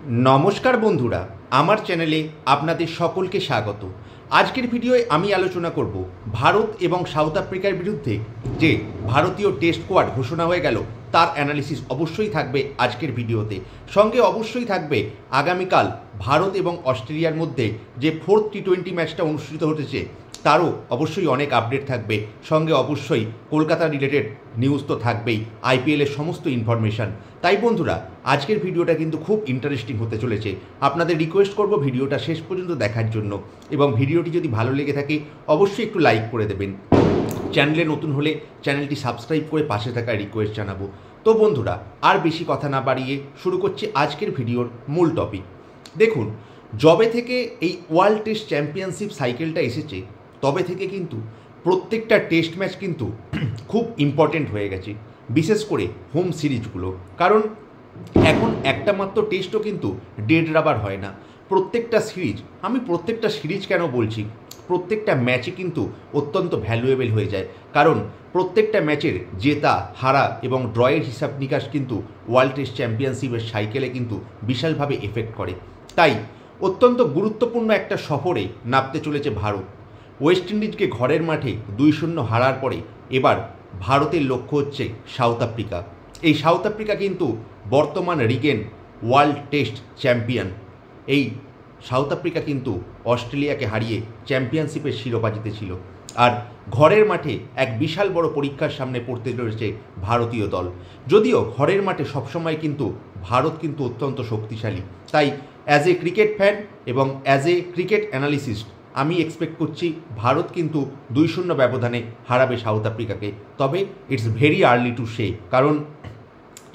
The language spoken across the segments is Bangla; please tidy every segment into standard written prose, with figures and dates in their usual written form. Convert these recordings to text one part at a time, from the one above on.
নমস্কার বন্ধুরা, আমার চ্যানেলে আপনাদের সকলকে স্বাগত। আজকের ভিডিওয়ে আমি আলোচনা করব ভারত এবং সাউথ আফ্রিকার বিরুদ্ধে যে ভারতীয় টেস্ট স্কোয়াড ঘোষণা হয়ে গেল তার অ্যানালিসিস অবশ্যই থাকবে আজকের ভিডিওতে। সঙ্গে অবশ্যই থাকবে আগামীকাল ভারত এবং অস্ট্রেলিয়ার মধ্যে যে ফোর্থ টি20 ম্যাচটা অনুষ্ঠিত হতেছে তারও অবশ্যই অনেক আপডেট থাকবে। সঙ্গে অবশ্যই কলকাতা রিলেটেড নিউজ তো থাকবেই, আইপিএলের সমস্ত ইনফরমেশান। তাই বন্ধুরা, আজকের ভিডিওটা কিন্তু খুব ইন্টারেস্টিং হতে চলেছে। আপনাদের রিকোয়েস্ট করব ভিডিওটা শেষ পর্যন্ত দেখার জন্য, এবং ভিডিওটি যদি ভালো লেগে থাকে অবশ্যই একটু লাইক করে দেবেন। চ্যানেলে নতুন হলে চ্যানেলটি সাবস্ক্রাইব করে পাশে থাকার রিকোয়েস্ট জানাবো। তো বন্ধুরা, আর বেশি কথা না বাড়িয়ে শুরু করছি আজকের ভিডিওর মূল টপিক। দেখুন, যবে থেকে এই ওয়ার্ল্ড টেস্ট চ্যাম্পিয়নশিপ সাইকেলটা এসেছে তবে থেকে কিন্তু প্রত্যেকটা টেস্ট ম্যাচ কিন্তু খুব ইম্পর্টেন্ট হয়ে গেছে, বিশেষ করে হোম সিরিজগুলো। কারণ এখন একটা মাত্র টেস্টও কিন্তু ডেড রাবার হয় না। প্রত্যেকটা সিরিজ কেন বলছি, প্রত্যেকটা ম্যাচে কিন্তু অত্যন্ত ভ্যালুয়েবল হয়ে যায়। কারণ প্রত্যেকটা ম্যাচের জেতা হারা এবং ড্রয়ের হিসাব নিকাশ কিন্তু ওয়ার্ল্ড টেস্ট চ্যাম্পিয়নশিপের সাইকেলে কিন্তু বিশালভাবে এফেক্ট করে। তাই অত্যন্ত গুরুত্বপূর্ণ একটা সফরে নামতে চলেছে ভারত। ওয়েস্ট ইন্ডিজকে ঘরের মাঠে 2-0 হারার পরে এবার ভারতের লক্ষ্য হচ্ছে সাউথ আফ্রিকা। এই সাউথ আফ্রিকা কিন্তু বর্তমান রিগেন ওয়ার্ল্ড টেস্ট চ্যাম্পিয়ন। এই সাউথ আফ্রিকা কিন্তু অস্ট্রেলিয়াকে হারিয়ে চ্যাম্পিয়নশিপের শিরোপা জিতেছিল। আর ঘরের মাঠে এক বিশাল বড় পরীক্ষার সামনে পড়তে চলেছে ভারতীয় দল। যদিও ঘরের মাঠে সবসময় কিন্তু ভারত কিন্তু অত্যন্ত শক্তিশালী। তাই অ্যাজ এ ক্রিকেট ফ্যান এবং অ্যাজ এ ক্রিকেট অ্যানালিসিস্ট আমি এক্সপেক্ট করছি ভারত কিন্তু 2-0 ব্যবধানে হারাবে সাউথ আফ্রিকাকে। তবে it's very early to say, কারণ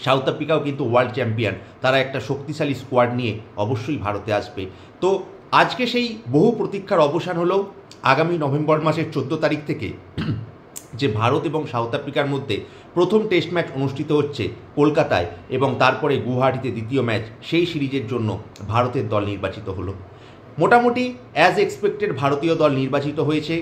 সাউথ আফ্রিকাও কিন্তু ওয়ার্ল্ড চ্যাম্পিয়ন। তারা একটা শক্তিশালী স্কোয়াড নিয়ে অবশ্যই ভারতে আসবে। তো আজকে সেই বহু প্রতীক্ষার অবসান হলো। আগামী নভেম্বর মাসের 14 তারিখ থেকে যে ভারত এবং সাউথ আফ্রিকার মধ্যে প্রথম টেস্ট ম্যাচ অনুষ্ঠিত হচ্ছে কলকাতায়, এবং তারপরে গুয়াহাটিতে দ্বিতীয় ম্যাচ, সেই সিরিজের জন্য ভারতের দল নির্বাচিত হলো। মোটামুটি অ্যাজ এক্সপেক্টেড ভারতীয় দল নির্বাচিত হয়েছে।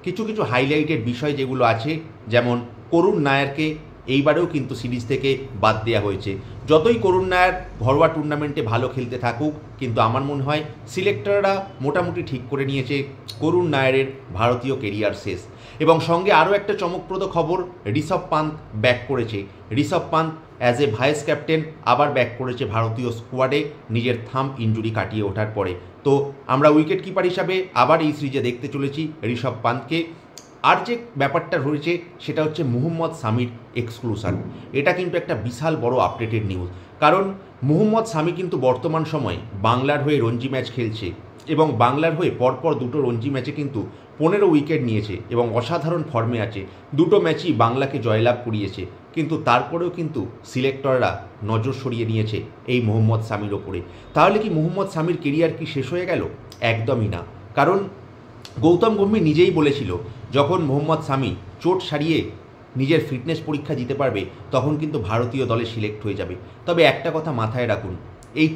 কিছু কিছু হাইলাইটেড বিষয় যেগুলো আছে, যেমন করুণ নায়ারকে এইবারেও কিন্তু সিরিজ থেকে বাদ দেওয়া হয়েছে। যতই করুণ নায়ার ঘরোয়া টুর্নামেন্টে ভালো খেলতে থাকুক, কিন্তু আমার মনে হয় সিলেক্টররা মোটামুটি ঠিক করে নিয়েছে করুণ নায়ারের ভারতীয় কেরিয়ার শেষ। এবং সঙ্গে আরও একটা চমকপ্রদ খবর, ঋষভ পান্ত ব্যাক করেছে। Rishabh Pant as a vice captain আবার ব্যাক করেছে ভারতীয় স্কোয়াডে নিজের থাম্ব ইনজুরি কাটিয়ে ওঠার পরে। তো আমরা উইকেট কিপার হিসাবে আবার এই সিরিজে দেখতে চলেছি ঋষভ পান্তকে। আর যে ব্যাপারটা রয়েছে সেটা হচ্ছে মোহাম্মদ সামির এক্সক্লুশন। এটা কিন্তু একটা বিশাল বড় আপডেটেড নিউজ। কারণ মোহাম্মদ সামি কিন্তু বর্তমান সময়ে বাংলার হয়ে রঞ্জি ম্যাচ খেলছে, এবং বাংলার হয়ে পরপর দুটো রঞ্জি ম্যাচে কিন্তু 15 উইকেট নিয়েছে এবং অসাধারণ ফর্মে আছে। দুটো ম্যাচই বাংলাকে জয়লাভ করিয়েছে। কিন্তু তারপরেও কিন্তু সিলেক্টররা নজর সরিয়ে নিয়েছে এই মোহাম্মদ সামির ওপরে। তাহলে কি মোহাম্মদ সামির কেরিয়ার কি শেষ হয়ে গেল? একদমই না। কারণ গৌতম গম্ভীর নিজেই বলেছিল, যখন মোহাম্মদ সামি চোট সারিয়ে নিজের ফিটনেস পরীক্ষা দিতে পারবে তখন কিন্তু ভারতীয় দলে সিলেক্ট হয়ে যাবে। তবে একটা কথা মাথায় রাখুন, এই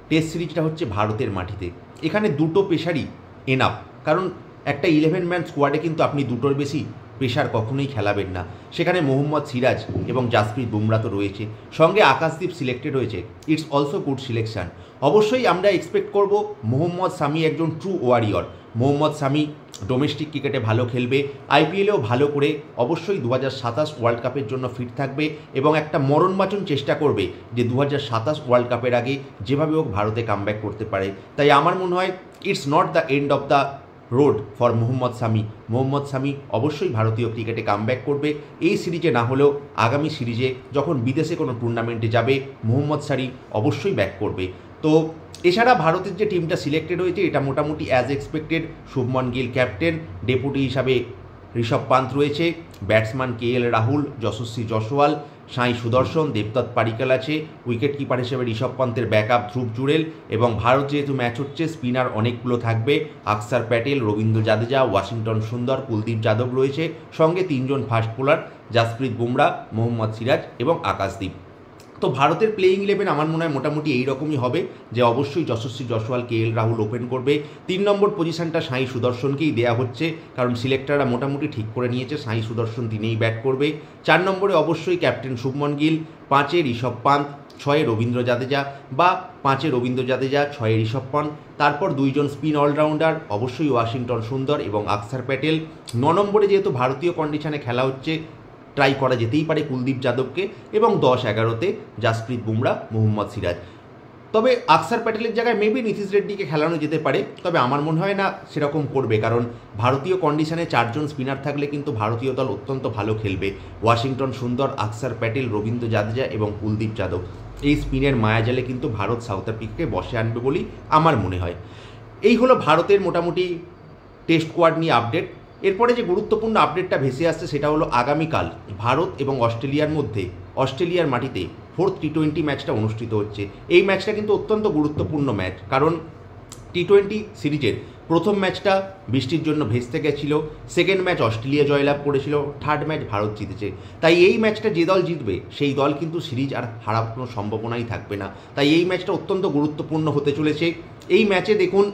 টেস্ট সিরিজটা হচ্ছে ভারতের মাটিতে। এখানে দুটো পেসারই এনাফ। কারণ একটা 11 ম্যান স্কোয়াডে কিন্তু আপনি দুটোর বেশি পেসার কখনোই খেলাবেন না। সেখানে মোহাম্মদ সিরাজ এবং জাসপ্রীত বুমরা তো রয়েছে, সঙ্গে আকাশদীপ সিলেক্টেড হয়েছে। It's also good selection. অবশ্যই আমরা এক্সপেক্ট করব মোহাম্মদ সামি একজন true warrior. Mohammed Shami domestic ক্রিকেটে ভালো খেলবে, আইপিএলেও ভালো করে অবশ্যই 2027 ওয়ার্ল্ড কাপের জন্য ফিট থাকবে, এবং একটা মরণবাচন চেষ্টা করবে যে 2027 ওয়ার্ল্ড কাপের আগে যেভাবে হোক ভারতে কামব্যাক করতে পারে। তাই আমার মনে হয় it's not the end of the road for Mohammed Shami. Mohammed Shami অবশ্যই ভারতীয় ক্রিকেটে কামব্যাক করবে। এই সিরিজে না হলেও আগামী সিরিজে যখন বিদেশে কোনো টুর্নামেন্টে যাবে মোহাম্মদ সামি অবশ্যই ব্যাক করবে। তো এছাড়া ভারতের যে টিমটা সিলেক্টেড হয়েছে এটা মোটামুটি as expected. Shubman Gill captain, deputy হিসাবে ঋষভ পান্ত রয়েছে, ব্যাটসম্যান KL রাহুল, যশস্বী জয়সওয়াল, সাই সুদর্শন, দেবদত্ত পাডিক্কাল আছে, উইকেট কিপার হিসেবে ঋষভ পান্তের ব্যাকআপ ধ্রুব জুড়েল, এবং ভারত যেহেতু ম্যাচ হচ্ছে স্পিনার অনেকগুলো থাকবে, আকসার প্যাটেল, রবীন্দ্র জাদেজা, ওয়াশিংটন সুন্দর, কুলদীপ যাদব রয়েছে, সঙ্গে 3 জন ফাস্ট বোলার জাসপ্রীত বুমরা, মোহাম্মদ সিরাজ এবং আকাশদীপ। তো ভারতের প্লেইং 11 আমার মনে হয় মোটামুটি এইরকমই হবে, যে অবশ্যই যশস্বী জয়সওয়াল, KL রাহুল ওপেন করবে। 3 নম্বর পজিশনটা সাই সুদর্শনকেই দেওয়া হচ্ছে, কারণ সিলেক্টররা মোটামুটি ঠিক করে নিয়েছে সাই সুদর্শন তিনিই ব্যাট করবে। 4 নম্বরে অবশ্যই ক্যাপ্টেন শুভমন গিল, 5-এ ঋষভ পান্ত, 6 রবীন্দ্র জাদেজা বা 5 রবীন্দ্র জাদেজা, 6 ঋষভ পন্থ, তারপর 2 জন স্পিন অলরাউন্ডার অবশ্যই ওয়াশিংটন সুন্দর এবং অক্ষর প্যাটেল। 9 নম্বরে যেহেতু ভারতীয় কন্ডিশনে খেলা হচ্ছে ট্রাই করা যেতেই পারে কুলদীপ যাদবকে, এবং 10-11তে জাসপ্রীত বুমরা, মোহাম্মদ সিরাজ। তবে অক্ষর প্যাটেলের জায়গায় মেবি নীতিশ রেড্ডিকে খেলানো যেতে পারে, তবে আমার মনে হয় না সেরকম করবে, কারণ ভারতীয় কন্ডিশনে 4 জন স্পিনার থাকলে কিন্তু ভারতীয় দল অত্যন্ত ভালো খেলবে। ওয়াশিংটন সুন্দর, অক্ষর প্যাটেল, রবীন্দ্র জাদেজা এবং কুলদীপ যাদব, এই স্পিনের মায়াজালে কিন্তু ভারত সাউথ আফ্রিকাকে বসে আনবে বলেই আমার মনে হয়। এই হলো ভারতের মোটামুটি টেস্ট স্কোয়াড নিয়ে আপডেট। এরপরে যে গুরুত্বপূর্ণ আপডেটটা ভেসে আসছে সেটা হলো আগামীকাল ভারত এবং অস্ট্রেলিয়ার মধ্যে অস্ট্রেলিয়ার মাটিতে 4th টি20 ম্যাচটা অনুষ্ঠিত হচ্ছে। এই ম্যাচটা কিন্তু অত্যন্ত গুরুত্বপূর্ণ ম্যাচ, কারণ টি20 সিরিজের প্রথম ম্যাচটা বৃষ্টির জন্য ভেস্তে গেছিল, সেকেন্ড ম্যাচ অস্ট্রেলিয়া জয়লাভ করেছিল, থার্ড ম্যাচ ভারত জিতেছে। তাই এই ম্যাচটা যে দল জিতবে সেই দল কিন্তু সিরিজ আর হারার কোনো সম্ভাবনাই থাকবে না। তাই এই ম্যাচটা অত্যন্ত গুরুত্বপূর্ণ হতে চলেছে। এই ম্যাচে দেখুন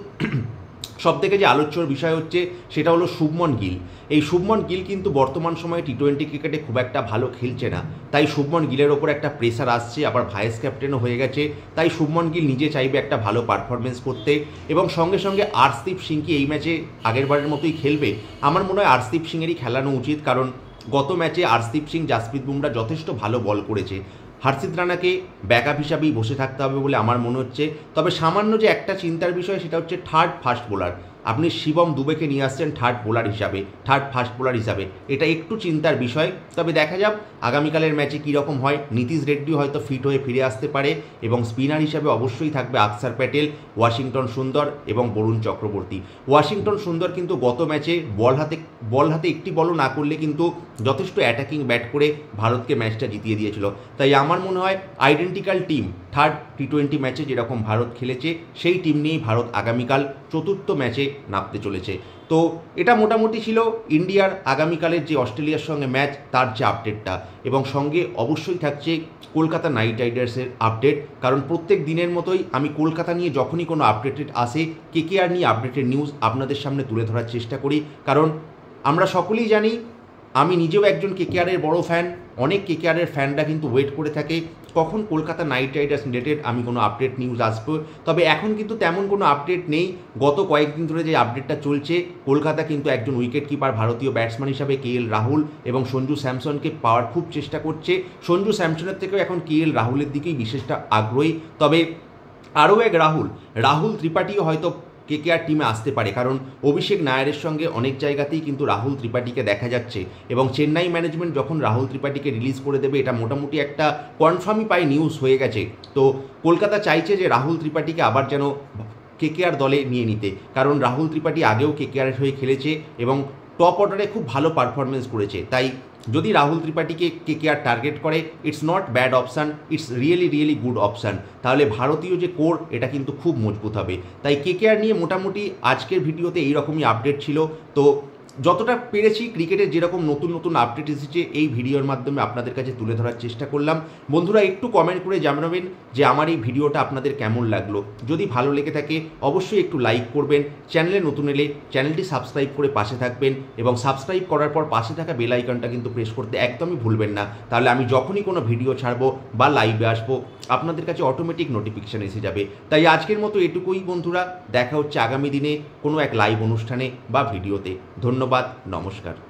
সবথেকে যে আলোচ্যর বিষয় হচ্ছে সেটা হলো শুভমন গিল। এই শুভমন গিল কিন্তু বর্তমান সময়ে টি20 ক্রিকেটে খুব একটা ভালো খেলছে না, তাই শুভমন গিলের ওপর একটা প্রেসার আসছে, আবার ভাইস ক্যাপ্টেনও হয়ে গেছে। তাই শুভমন গিল নিজে চাইবে একটা ভালো পারফরমেন্স করতে, এবং সঙ্গে সঙ্গে আর্শদীপ সিং কি এই ম্যাচে আগেরবারের মতোই খেলবে? আমার মনে হয় আর্শদীপ সিংয়েরই খেলানো উচিত, কারণ গত ম্যাচে আর্শদীপ সিং, জাসপ্রীত বুমরা যথেষ্ট ভালো বল করেছে। হর্ষিত রানাকে ব্যাকআপ হিসাবেই বসে থাকতে হবে বলে আমার মনে হচ্ছে। তবে সামান্য যে একটা চিন্তার বিষয় সেটা হচ্ছে থার্ড ফাস্ট বোলার। আপনি শিবম দুবেকে নিয়ে আসছেন থার্ড ফাস্ট বোলার হিসাবে, এটা একটু চিন্তার বিষয়। তবে দেখা যাক আগামীকালের ম্যাচে কীরকম হয়। নীতিশ রেড্ডি হয়তো ফিট হয়ে ফিরে আসতে পারে, এবং স্পিনার হিসাবে অবশ্যই থাকবে অক্ষর প্যাটেল, ওয়াশিংটন সুন্দর এবং বরুণ চক্রবর্তী। ওয়াশিংটন সুন্দর কিন্তু গত ম্যাচে বল হাতে একটি বলও না করলে কিন্তু যথেষ্ট অ্যাটাকিং ব্যাট করে ভারতকে ম্যাচটা জিতিয়ে দিয়েছিল। তাই আমার মনে হয় আইডেন্টিক্যাল টিম থার্ড টি20 ম্যাচে যেরকম ভারত খেলেছে সেই টিম নিয়েই ভারত আগামীকাল চতুর্থ ম্যাচে নামতে চলেছে। তো এটা মোটামুটি ছিল ইন্ডিয়ার আগামীকালের যে অস্ট্রেলিয়ার সঙ্গে ম্যাচ তার যে আপডেটটা, এবং সঙ্গে অবশ্যই থাকছে কলকাতা নাইট রাইডার্সের আপডেট, কারণ প্রত্যেক দিনের মতোই আমি কলকাতা নিয়ে যখনই কোনো আপডেটেড আসে কেকেআর নিয়ে আপডেটেড নিউজ আপনাদের সামনে তুলে ধরার চেষ্টা করি। কারণ আমরা সকলেই জানি, আমি নিজেও একজন কেকেআরের বড় ফ্যান, অনেক কেকেআরের ফ্যানরা কিন্তু ওয়েট করে থাকে কখন কলকাতা নাইট রাইডার্স রিলেটেড আমি কোনো আপডেট নিউজ আসবো। তবে এখন কিন্তু তেমন কোনো আপডেট নেই। গত কয়েকদিন ধরে যে আপডেটটা চলছে, কলকাতা কিন্তু একজন উইকেট কিপার ভারতীয় ব্যাটসম্যান হিসাবে KL রাহুল এবং সঞ্জু স্যামসনকে পাওয়ার খুব চেষ্টা করছে। সঞ্জু স্যামসনের থেকেও এখন KL রাহুলের দিকেই বিশেষটা আগ্রহী। তবে আরও এক রাহুল ত্রিপাঠীও হয়তো কেকেআর টিমে আসতে পারে, কারণ অভিষেক নায়ারের সঙ্গে অনেক জায়গাতেই কিন্তু রাহুল ত্রিপাঠীকে দেখা যাচ্ছে, এবং চেন্নাই ম্যানেজমেন্ট যখন রাহুল ত্রিপাঠীকে রিলিজ করে দেবে এটা মোটামুটি একটা কনফার্মই পাই নিউজ হয়ে গেছে। তো কলকাতা চাইছে যে রাহুল ত্রিপাঠীকে আবার যেন কেকেআর দলে নিয়ে নিতে, কারণ রাহুল ত্রিপাঠী আগেও কেকেআরের হয়ে খেলেছে এবং টপ অর্ডারে খুব ভালো পারফরমেন্স করেছে। তাই যদি রাহুল ত্রিপাঠীকে কেকেআর টার্গেট করে, it's not bad option, it's really good option. তাহলে ভারতীয় যে কোর এটা কিন্তু খুব মজবুত হবে। তাই কেকেআর নিয়ে মোটামুটি আজকের ভিডিওতে এইরকমই আপডেট ছিল। তো যতটা পেরেছি ক্রিকেটের যেরকম নতুন আপডেট এসেছে এই ভিডিওর মাধ্যমে আপনাদের কাছে তুলে ধরার চেষ্টা করলাম। বন্ধুরা একটু কমেন্ট করে জানাবেন যে আমার এই ভিডিওটা আপনাদের কেমন লাগলো। যদি ভালো লেগে থাকে অবশ্যই একটু লাইক করবেন, চ্যানেলে নতুন এলে চ্যানেলটি সাবস্ক্রাইব করে পাশে থাকবেন, এবং সাবস্ক্রাইব করার পর পাশে থাকা বেল আইকনটা কিন্তু প্রেস করতে একদমই ভুলবেন না। তাহলে আমি যখনই কোনো ভিডিও ছাড়বো বা লাইভে আসবো আপনাদের কাছে অটোমেটিক নোটিফিকেশান এসে যাবে। তাই আজকের মতো এটুকুই বন্ধুরা, দেখা হচ্ছে আগামী দিনে কোনো এক লাইভ অনুষ্ঠানে বা ভিডিওতে। ধন্যবাদ, নমস্কার।